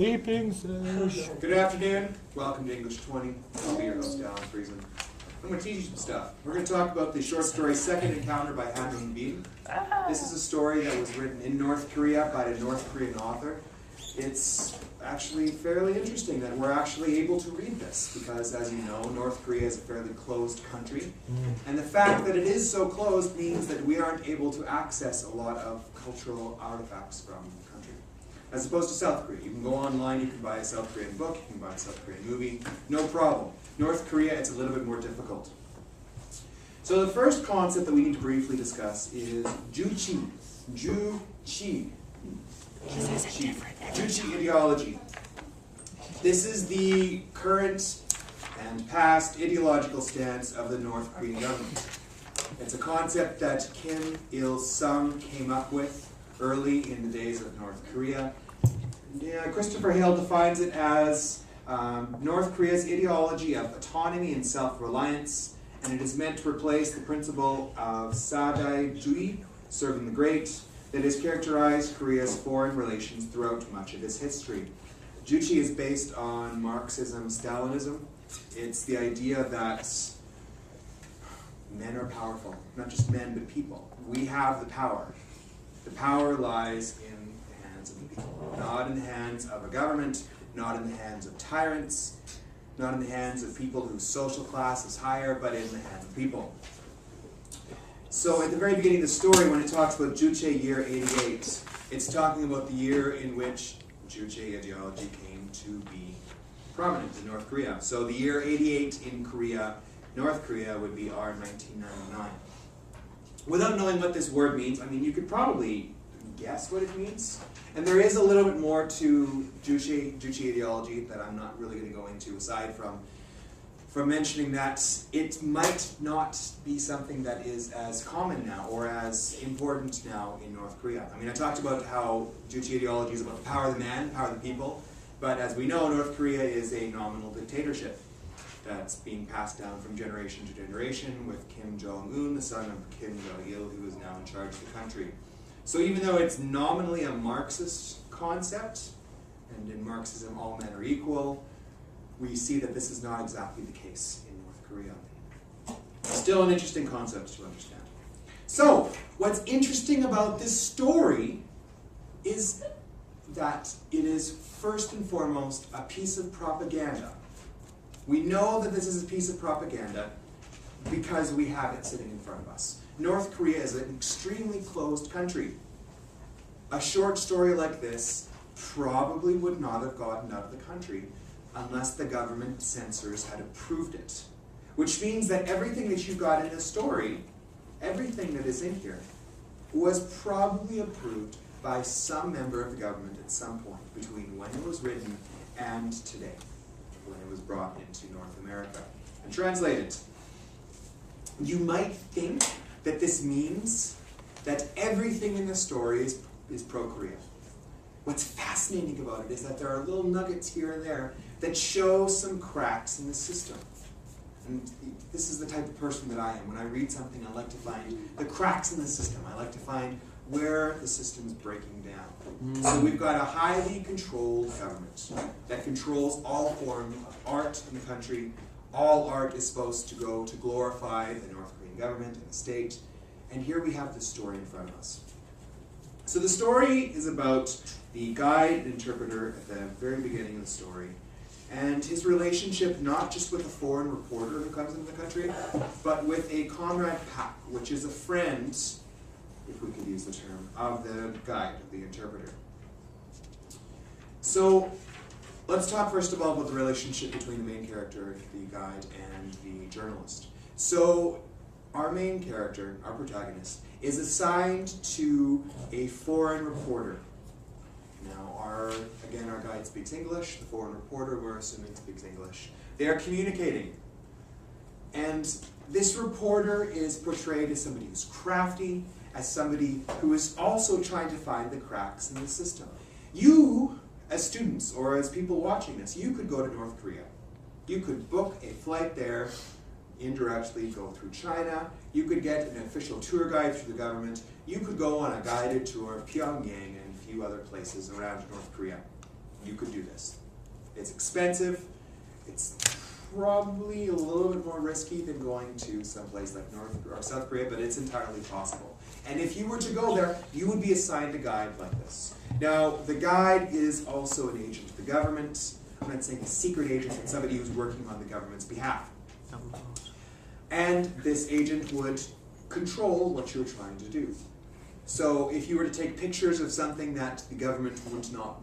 Keeping safe. Good afternoon. Welcome to English 20. I'll be your host, Alan Friesen. I'm going to teach you some stuff. We're going to talk about the short story Second Encounter by Han Ung-bin. This is a story that was written in North Korea by a North Korean author. It's actually fairly interesting that we're actually able to read this because, as you know, North Korea is a fairly closed country. And the fact that it is so closed means that we aren't able to access a lot of cultural artifacts from the country. As opposed to South Korea. You can go online, you can buy a South Korean book, you can buy a South Korean movie, no problem. North Korea, it's a little bit more difficult. So the first concept that we need to briefly discuss is Juche. Juche. Juche ideology. This is the current and past ideological stance of the North Korean government. It's a concept that Kim Il-sung came up with early in the days of North Korea. Christopher Hale defines it as North Korea's ideology of autonomy and self-reliance, and it is meant to replace the principle of Sadai-Jui, serving the great, that has characterized Korea's foreign relations throughout much of its history. Juche is based on Marxism-Stalinism. It's the idea that men are powerful, not just men, but people. We have the power. The power lies in the hands of the people, not in the hands of a government, not in the hands of tyrants, not in the hands of people whose social class is higher, but in the hands of people. So at the very beginning of the story, when it talks about Juche year 88, it's talking about the year in which Juche ideology came to be prominent in North Korea. So the year 88 in Korea, North Korea, would be our 1999. Without knowing what this word means, I mean, you could probably guess what it means. And there is a little bit more to Juche ideology that I'm not really going to go into, aside from mentioning that it might not be something that is as common now or as important now in North Korea. I mean, I talked about how Juche ideology is about the power of the man, power of the people, but as we know, North Korea is a nominal dictatorship that's being passed down from generation to generation with Kim Jong-un, the son of Kim Il, who is now in charge of the country. So even though it's nominally a Marxist concept, and in Marxism all men are equal, we see that this is not exactly the case in North Korea. Still an interesting concept to understand. So, what's interesting about this story is that it is first and foremost a piece of propaganda. We know that this is a piece of propaganda because we have it sitting in front of us. North Korea is an extremely closed country. A short story like this probably would not have gotten out of the country unless the government censors had approved it. Which means that everything that you got in a story, everything that is in here, was probably approved by some member of the government at some point between when it was written and today, when it was brought into North America and translated. You might think that this means that everything in the story is pro-Korea. What's fascinating about it is that there are little nuggets here and there that show some cracks in the system. And this is the type of person that I am. When I read something, I like to find the cracks in the system. I like to find where the system is breaking down. So we've got a highly controlled government that controls all forms of art in the country. All art is supposed to go to glorify the North Korean government and the state. And here we have this story in front of us. So the story is about the guide and interpreter at the very beginning of the story, and his relationship not just with a foreign reporter who comes into the country, but with a comrade Pak, which is a friend, if we could use the term, of the guide, of the interpreter. So let's talk first of all about the relationship between the main character, the guide, and the journalist. So our main character, our protagonist, is assigned to a foreign reporter. Now, our guide speaks English. The foreign reporter, we're assuming, speaks English. They are communicating. And this reporter is portrayed as somebody who's crafty, as somebody who is also trying to find the cracks in the system. You, as students, or as people watching this, you could go to North Korea. You could book a flight there, indirectly go through China. You could get an official tour guide through the government. You could go on a guided tour of Pyongyang and a few other places around North Korea. you could do this. It's expensive. It's probably a little bit more risky than going to someplace like North or South Korea, but it's entirely possible. And if you were to go there, you would be assigned a guide like this. Now, the guide is also an agent of the government. I'm not saying a secret agent, but somebody who's working on the government's behalf. And this agent would control what you're trying to do. So if you were to take pictures of something that the government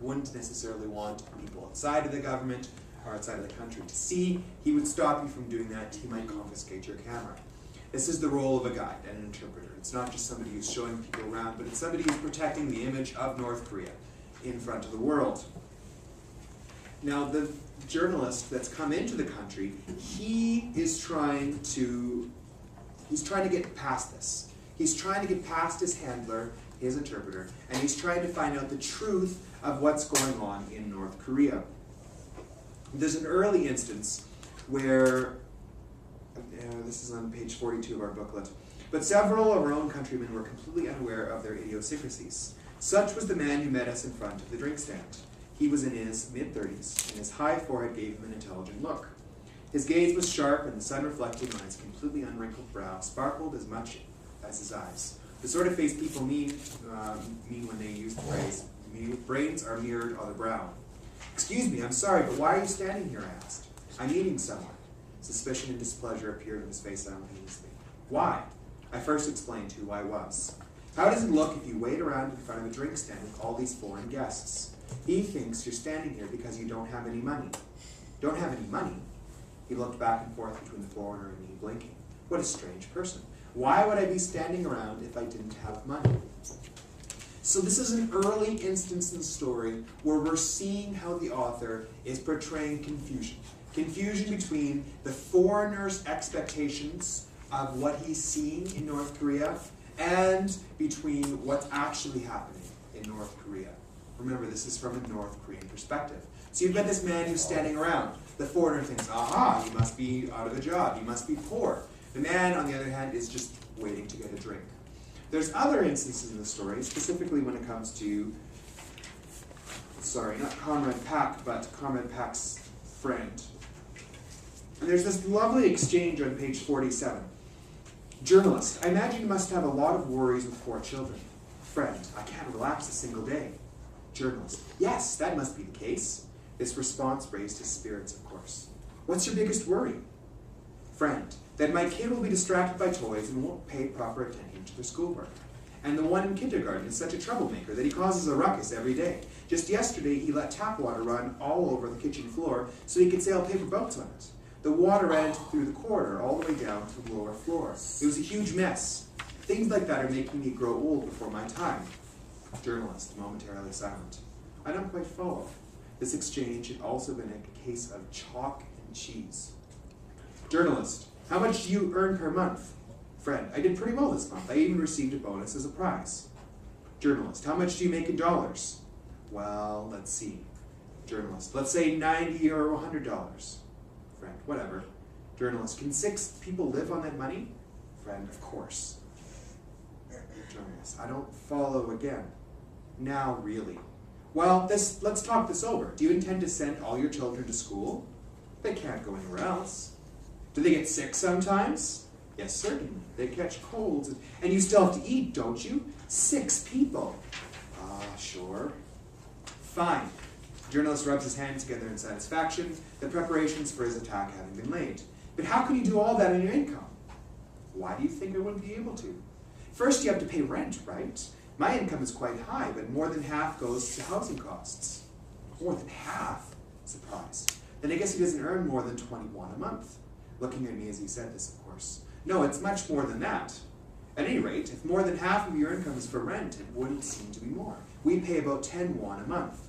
wouldn't necessarily want people outside of the government or outside of the country to see, he would stop you from doing that. He might confiscate your camera. This is the role of a guide and an interpreter. It's not just somebody who's showing people around, but it's somebody who's protecting the image of North Korea in front of the world. Now, the journalist that's come into the country, he's trying to get past this. He's trying to get past his handler, his interpreter, and he's trying to find out the truth of what's going on in North Korea. There's an early instance where, this is on page 42 of our booklet, but several of our own countrymen were completely unaware of their idiosyncrasies. Such was the man who met us in front of the drink stand. He was in his mid-30s, and his high forehead gave him an intelligent look. His gaze was sharp, and the sun reflecting on his completely unwrinkled brow sparkled as much as his eyes. The sort of face people mean when they use the phrase, brains are mirrored on the brow. "Excuse me, I'm sorry, but why are you standing here?" I asked. "I'm meeting someone." Suspicion and displeasure appeared on his face simultaneously. "Why?" I first explained who I was. "How does it look if you wait around in front of a drink stand with all these foreign guests? He thinks you're standing here because you don't have any money." "Don't have any money?" He looked back and forth between the foreigner and me, blinking. What a strange person. Why would I be standing around if I didn't have money? So this is an early instance in the story where we're seeing how the author is portraying confusion. Confusion between the foreigner's expectations of what he's seeing in North Korea and between what's actually happening in North Korea. Remember, this is from a North Korean perspective. So you've got this man who's standing around. The foreigner thinks, aha, he must be out of a job, he must be poor. The man, on the other hand, is just waiting to get a drink. There's other instances in the story, specifically when it comes to, sorry, not Comrade Pak, but Comrade Pak's friend. And there's this lovely exchange on page 47. Journalist, I imagine you must have a lot of worries with 4 children. Friend, I can't relax a single day. Journalist, yes, that must be the case. This response raised his spirits, of course. What's your biggest worry? Friend, that my kid will be distracted by toys and won't pay proper attention to their schoolwork. And the one in kindergarten is such a troublemaker that he causes a ruckus every day. Just yesterday, he let tap water run all over the kitchen floor so he could sail paper boats on it. The water ran through the corridor all the way down to the lower floor. It was a huge mess. Things like that are making me grow old before my time. Journalist, momentarily silent. I don't quite follow. This exchange had also been a case of chalk and cheese. Journalist, how much do you earn per month? Friend, I did pretty well this month. I even received a bonus as a prize. Journalist, how much do you make in dollars? Well, let's see. Journalist, let's say $90 or $100. Friend, whatever. Journalist, can 6 people live on that money? Friend, of course. Journalist, I don't follow again. Now, really. Well, let's talk this over. Do you intend to send all your children to school? They can't go anywhere else. Do they get sick sometimes? Yes, certainly. They catch colds. And you still have to eat, don't you? 6 people. Sure. Fine. The journalist rubs his hands together in satisfaction, the preparations for his attack having been laid. But how can you do all that on your income? Why do you think I wouldn't be able to? First, you have to pay rent, right? My income is quite high, but more than half goes to housing costs. More than half? Surprised. Then I guess he doesn't earn more than $21 a month. Looking at me as he said this, of course. No, it's much more than that. At any rate, if more than half of your income is for rent, it wouldn't seem to be more. We pay about 10 won a month.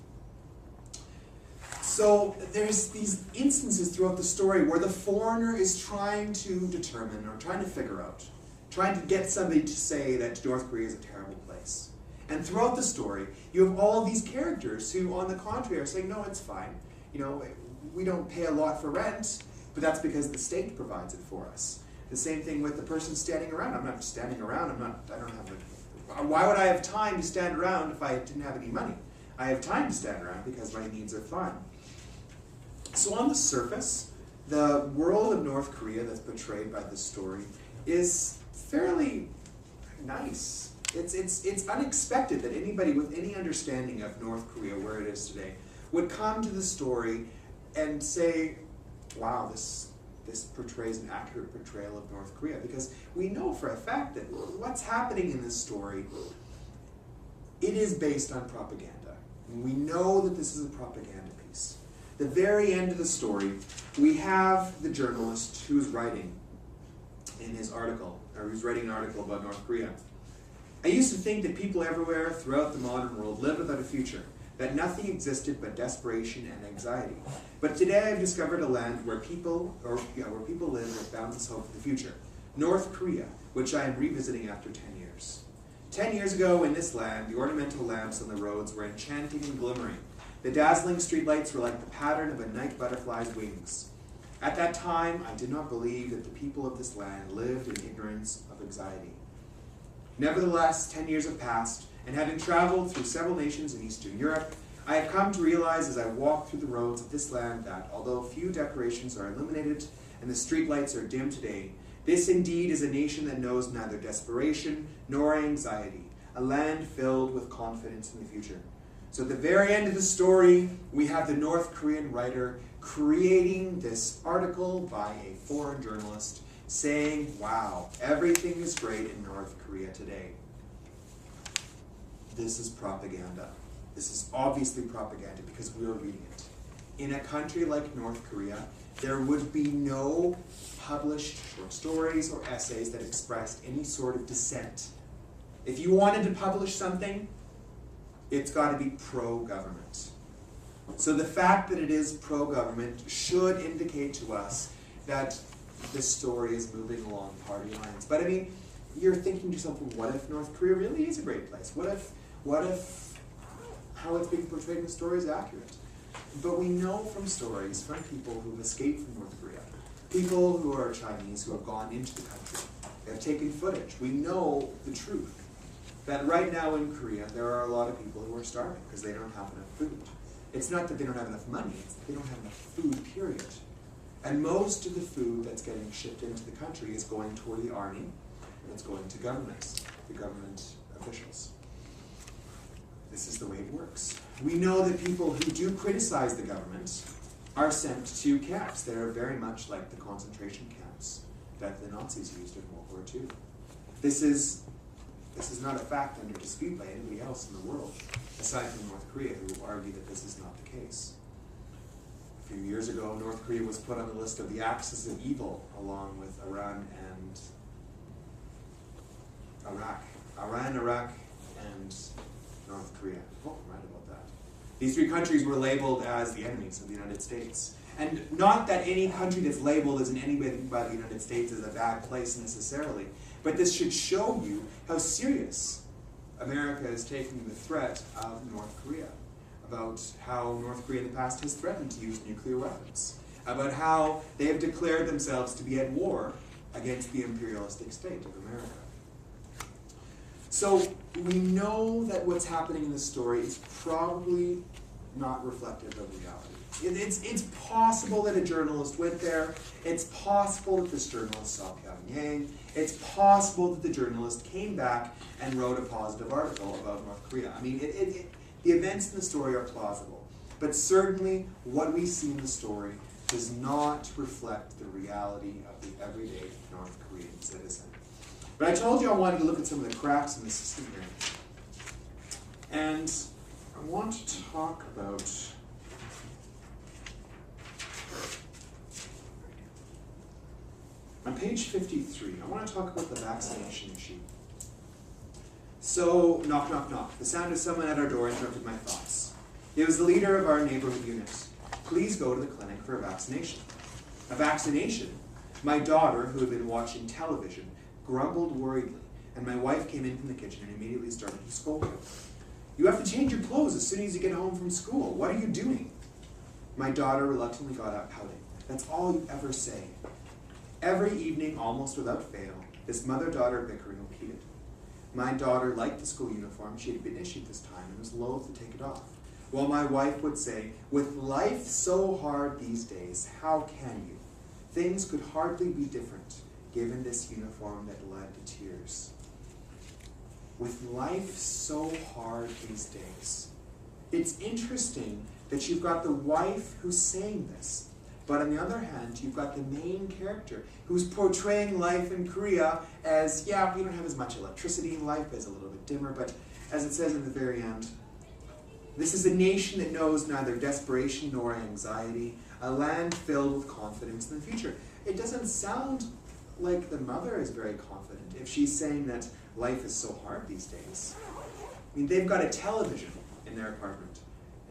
So there's these instances throughout the story where the foreigner is trying to determine or trying to figure out, trying to get somebody to say that North Korea is a terrible place. And throughout the story, you have all of these characters who, on the contrary, are saying, no, it's fine. You know, we don't pay a lot for rent, but that's because the state provides it for us. The same thing with the person standing around. I'm not standing around. I don't have why would I have time to stand around if I didn't have any money? I have time to stand around because my needs are fun. So on the surface, the world of North Korea that's portrayed by this story is fairly nice. It's unexpected that anybody with any understanding of North Korea, where it is today, would come to the story and say, wow, this portrays an accurate portrayal of North Korea. Because we know for a fact that what's happening in this story, it is based on propaganda. And we know that this is a propaganda piece. The very end of the story, we have the journalist who's writing in his article, or who's writing an article about North Korea. I used to think that people everywhere throughout the modern world lived without a future, that nothing existed but desperation and anxiety. But today I've discovered a land where people live with boundless hope for the future. North Korea, which I am revisiting after 10 years. 10 years ago in this land, the ornamental lamps on the roads were enchanting and glimmering. The dazzling streetlights were like the pattern of a night butterfly's wings. At that time, I did not believe that the people of this land lived in ignorance of anxiety. Nevertheless, 10 years have passed, and having traveled through several nations in Eastern Europe, I have come to realize as I walk through the roads of this land that, although few decorations are illuminated and the streetlights are dim today, this indeed is a nation that knows neither desperation nor anxiety, a land filled with confidence in the future. So at the very end of the story, we have the North Korean writer creating this article by a foreign journalist saying, wow, everything is great in North Korea today. This is propaganda. This is obviously propaganda because we are reading it. In a country like North Korea, there would be no published short stories or essays that expressed any sort of dissent. If you wanted to publish something, it's got to be pro-government. So the fact that it is pro-government should indicate to us that this story is moving along party lines. But I mean, you're thinking to yourself, well, what if North Korea really is a great place? What if how it's being portrayed in the story is accurate? But we know from stories from people who've escaped from North Korea, people who are Chinese who have gone into the country, they have taken footage. We know the truth, that right now in Korea, there are a lot of people who are starving because they don't have enough food. It's not that they don't have enough money, it's that they don't have enough food, period. And most of the food that's getting shipped into the country is going toward the army, and it's going to governments, the government officials. This is the way it works. We know that people who do criticize the government are sent to camps that are very much like the concentration camps that the Nazis used in World War II. This is not a fact under dispute by anybody else in the world, aside from North Korea, who argue that this is not the case. A few years ago, North Korea was put on the list of the axis of evil, along with Iran, Iraq, and North Korea. Oh, I'm right about that. These three countries were labeled as the enemies of the United States. And not that any country that's labeled as an enemy by the United States is a bad place necessarily, but this should show you how serious America is taking the threat of North Korea, about how North Korea in the past has threatened to use nuclear weapons, about how they have declared themselves to be at war against the imperialistic state of America. So we know that what's happening in this story is probably not reflective of reality. It's possible that a journalist went there. It's possible that this journalist saw Pyongyang. It's possible that the journalist came back and wrote a positive article about North Korea. I mean, the events in the story are plausible. But certainly what we see in the story does not reflect the reality of the everyday North Korean citizen. But I told you I wanted to look at some of the cracks in the system here. And I want to talk about on page 53, I want to talk about the vaccination issue. So, knock, knock, knock. The sound of someone at our door interrupted my thoughts. It was the leader of our neighborhood unit. Please go to the clinic for a vaccination. A vaccination? My daughter, who had been watching television, grumbled worriedly, and my wife came in from the kitchen and immediately started to scold her. You have to change your clothes as soon as you get home from school. What are you doing? My daughter reluctantly got up, pouting. That's all you ever say. Every evening, almost without fail, this mother-daughter bickering repeated. My daughter liked the school uniform she had been issued this time and was loath to take it off. Well, my wife would say, with life so hard these days, how can you? Things could hardly be different, given this uniform that led to tears. With life so hard these days. It's interesting that you've got the wife who's saying this, but on the other hand, you've got the main character who's portraying life in Korea as, yeah, we don't have as much electricity, life is a little bit dimmer, but as it says in the very end, this is a nation that knows neither desperation nor anxiety, a land filled with confidence in the future. It doesn't sound like the mother is very confident if she's saying that life is so hard these days. I mean, they've got a television in their apartment,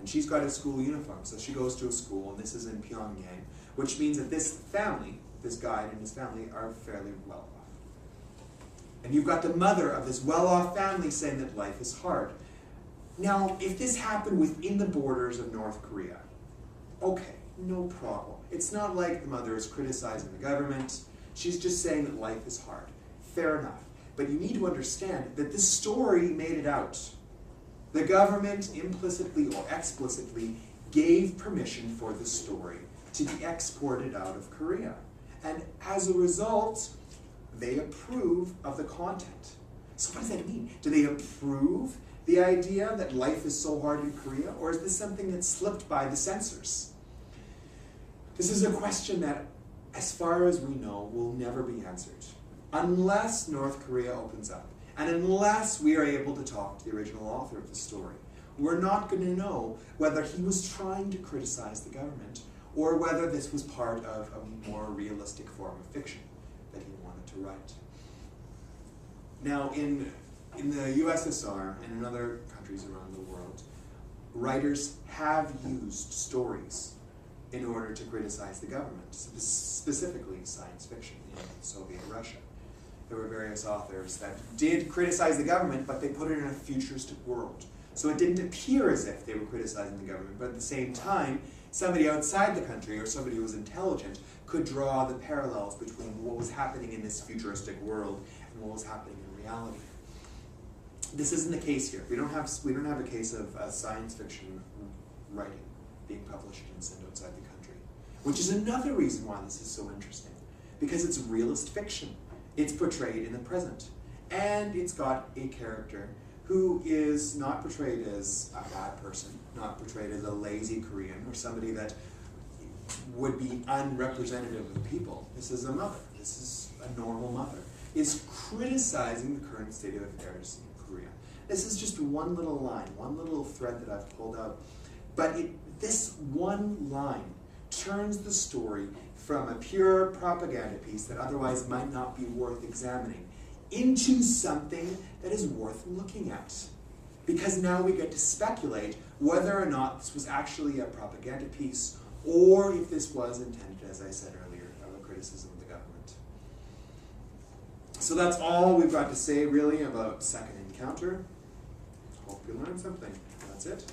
and she's got a school uniform, so she goes to a school, and this is in Pyongyang, which means that this family, this guy and his family, are fairly well off. And you've got the mother of this well-off family saying that life is hard. Now, if this happened within the borders of North Korea, okay, no problem. It's not like the mother is criticizing the government. She's just saying that life is hard. Fair enough. But you need to understand that this story made it out. The government implicitly or explicitly gave permission for the story to be exported out of Korea. And as a result, they approve of the content. So what does that mean? Do they approve the idea that life is so hard in Korea, or is this something that slipped by the censors? This is a question that, as far as we know, will never be answered, unless North Korea opens up, and unless we are able to talk to the original author of the story. We're not going to know whether he was trying to criticize the government, or whether this was part of a more realistic form of fiction that he wanted to write. Now, in the USSR and in other countries around the world, writers have used stories in order to criticize the government, specifically science fiction in Soviet Russia. There were various authors that did criticize the government, but they put it in a futuristic world. So it didn't appear as if they were criticizing the government, but at the same time, somebody outside the country, or somebody who was intelligent, could draw the parallels between what was happening in this futuristic world and what was happening in reality. This isn't the case here. We don't have a case of science fiction writing being published and sent outside the country, which is another reason why this is so interesting, because it's realist fiction. It's portrayed in the present, and it's got a character who is not portrayed as a bad person, not portrayed as a lazy Korean or somebody that would be unrepresentative of the people. This is a mother. This is a normal mother. Is criticizing the current state of affairs in Korea. This is just one little line, one little thread that I've pulled out. But this one line turns the story from a pure propaganda piece that otherwise might not be worth examining into something that is worth looking at. Because now we get to speculate whether or not this was actually a propaganda piece, or if this was intended, as I said earlier, of a criticism of the government. So that's all we've got to say, really, about Second Encounter. Hope you learned something. That's it.